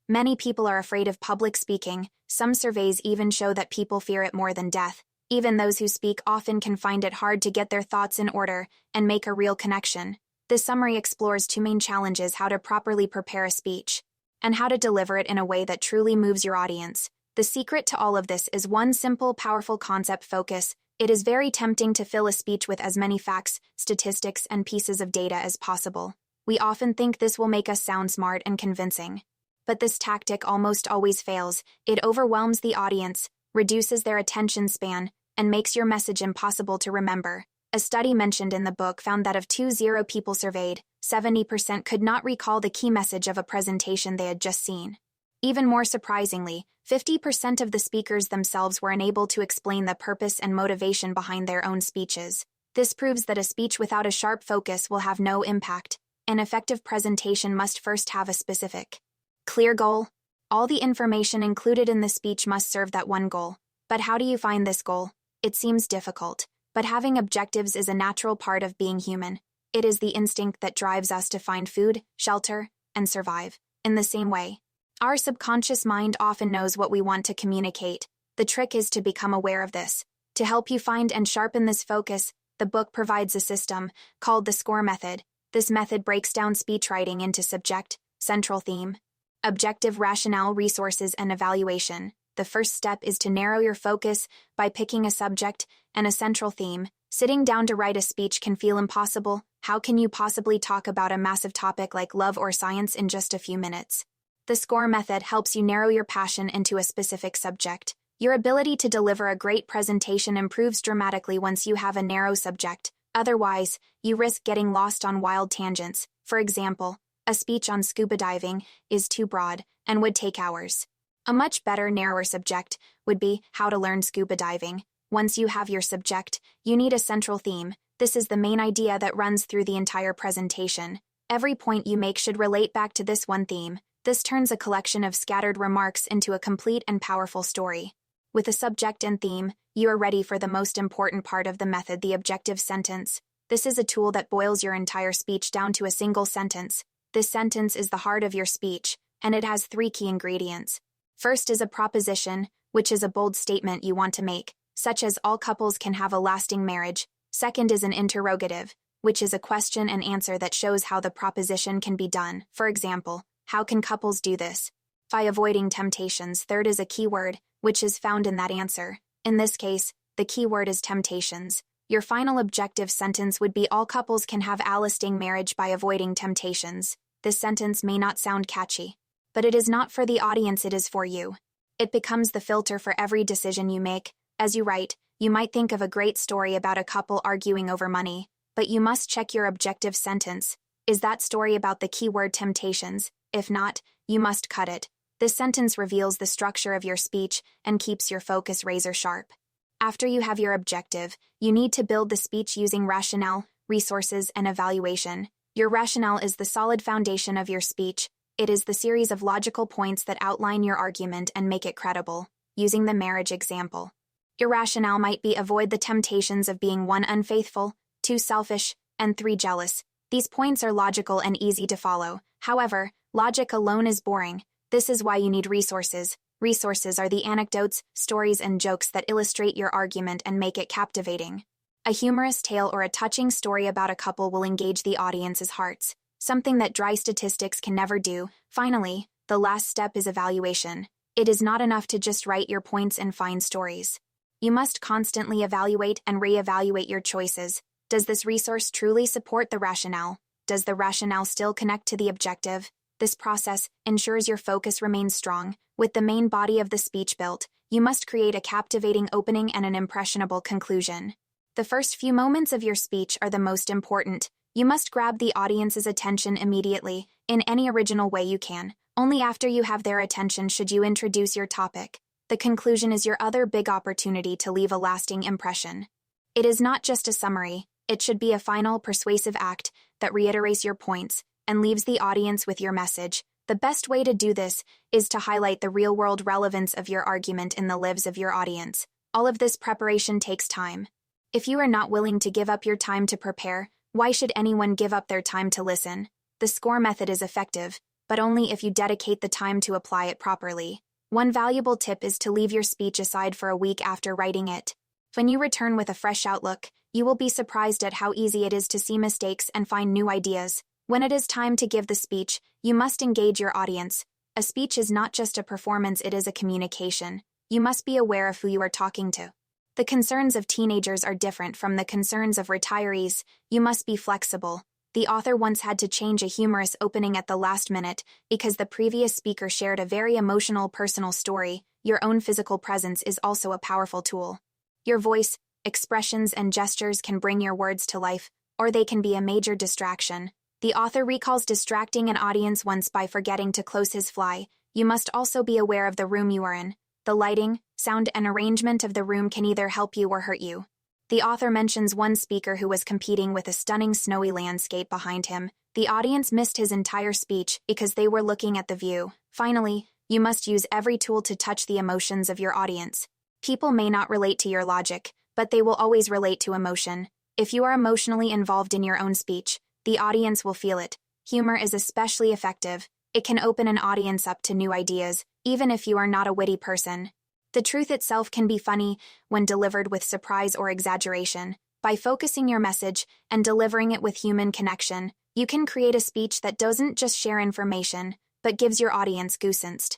Many people are afraid of public speaking. Some surveys even show that people fear it more than death. Even those who speak often can find it hard to get their thoughts in order and make a real connection. This summary explores two main challenges: how to properly prepare a speech and how to deliver it in a way that truly moves your audience. The secret to all of this is one simple, powerful concept: focus. It is very tempting to fill a speech with as many facts, statistics, and pieces of data as possible. We often think this will make us sound smart and convincing. But this tactic almost always fails. It overwhelms the audience, reduces their attention span, and makes your message impossible to remember. A study mentioned in the book found that of 20 people surveyed, 70% could not recall the key message of a presentation they had just seen. Even more surprisingly, 50% of the speakers themselves were unable to explain the purpose and motivation behind their own speeches. This proves that a speech without a sharp focus will have no impact. An effective presentation must first have a specific, clear goal. All the information included in the speech must serve that one goal. But how do you find this goal? It seems difficult, but having objectives is a natural part of being human. It is the instinct that drives us to find food, shelter, and survive. In the same way, our subconscious mind often knows what we want to communicate. The trick is to become aware of this. To help you find and sharpen this focus, the book provides a system called the SCORRE-method. This method breaks down speech writing into subject, central theme, objective, rationale, resources, and evaluation. The first step is to narrow your focus by picking a subject and a central theme. Sitting down to write a speech can feel impossible. How can you possibly talk about a massive topic like love or science in just a few minutes? The SCORRE method helps you narrow your passion into a specific subject. Your ability to deliver a great presentation improves dramatically once you have a narrow subject. Otherwise, you risk getting lost on wild tangents. For example, a speech on scuba diving is too broad and would take hours. A much better, narrower subject would be how to learn scuba diving. Once you have your subject, you need a central theme. This is the main idea that runs through the entire presentation. Every point you make should relate back to this one theme. This turns a collection of scattered remarks into a complete and powerful story. With a subject and theme, you are ready for the most important part of the method: the objective sentence. This is a tool that boils your entire speech down to a single sentence. This sentence is the heart of your speech, and it has 3 key ingredients. First is a proposition, which is a bold statement you want to make, such as all couples can have a lasting marriage. Second is an interrogative, which is a question and answer that shows how the proposition can be done. For example, how can couples do this? By avoiding temptations. Third is a keyword, which is found in that answer. In this case, the keyword is temptations. Your final objective sentence would be: all couples can have a lasting marriage by avoiding temptations. This sentence may not sound catchy, but it is not for the audience, it is for you. It becomes the filter for every decision you make. As you write, you might think of a great story about a couple arguing over money, but you must check your objective sentence. Is that story about the keyword temptations? If not, you must cut it. This sentence reveals the structure of your speech and keeps your focus razor sharp. After you have your objective, you need to build the speech using rationale, resources, and evaluation. Your rationale is the solid foundation of your speech. It is the series of logical points that outline your argument and make it credible. Using the marriage example, your rationale might be: avoid the temptations of being 1, unfaithful, 2, selfish, and 3, jealous. These points are logical and easy to follow. However, logic alone is boring. This is why you need resources. Resources are the anecdotes, stories, and jokes that illustrate your argument and make it captivating. A humorous tale or a touching story about a couple will engage the audience's hearts, something that dry statistics can never do. Finally, the last step is evaluation. It is not enough to just write your points and find stories. You must constantly evaluate and re-evaluate your choices. Does this resource truly support the rationale? Does the rationale still connect to the objective? This process ensures your focus remains strong. With the main body of the speech built, you must create a captivating opening and an impressionable conclusion. The first few moments of your speech are the most important. You must grab the audience's attention immediately, in any original way you can. Only after you have their attention should you introduce your topic. The conclusion is your other big opportunity to leave a lasting impression. It is not just a summary. It should be a final, persuasive act that reiterates your points and leaves the audience with your message. The best way to do this is to highlight the real-world relevance of your argument in the lives of your audience. All of this preparation takes time. If you are not willing to give up your time to prepare, why should anyone give up their time to listen? The SCORRE method is effective, but only if you dedicate the time to apply it properly. One valuable tip is to leave your speech aside for a week after writing it. When you return with a fresh outlook, you will be surprised at how easy it is to see mistakes and find new ideas. When it is time to give the speech, you must engage your audience. A speech is not just a performance, it is a communication. You must be aware of who you are talking to. The concerns of teenagers are different from the concerns of retirees. You must be flexible. The author once had to change a humorous opening at the last minute because the previous speaker shared a very emotional personal story. Your own physical presence is also a powerful tool. Your voice, expressions, and gestures can bring your words to life, or they can be a major distraction. The author recalls distracting an audience once by forgetting to close his fly. You must also be aware of the room you are in. The lighting, sound, and arrangement of the room can either help you or hurt you. The author mentions one speaker who was competing with a stunning snowy landscape behind him. The audience missed his entire speech because they were looking at the view. Finally, you must use every tool to touch the emotions of your audience. People may not relate to your logic, but they will always relate to emotion. If you are emotionally involved in your own speech, the audience will feel it. Humor is especially effective. It can open an audience up to new ideas, even if you are not a witty person. The truth itself can be funny when delivered with surprise or exaggeration. By focusing your message and delivering it with human connection, you can create a speech that doesn't just share information, but gives your audience goosebumps.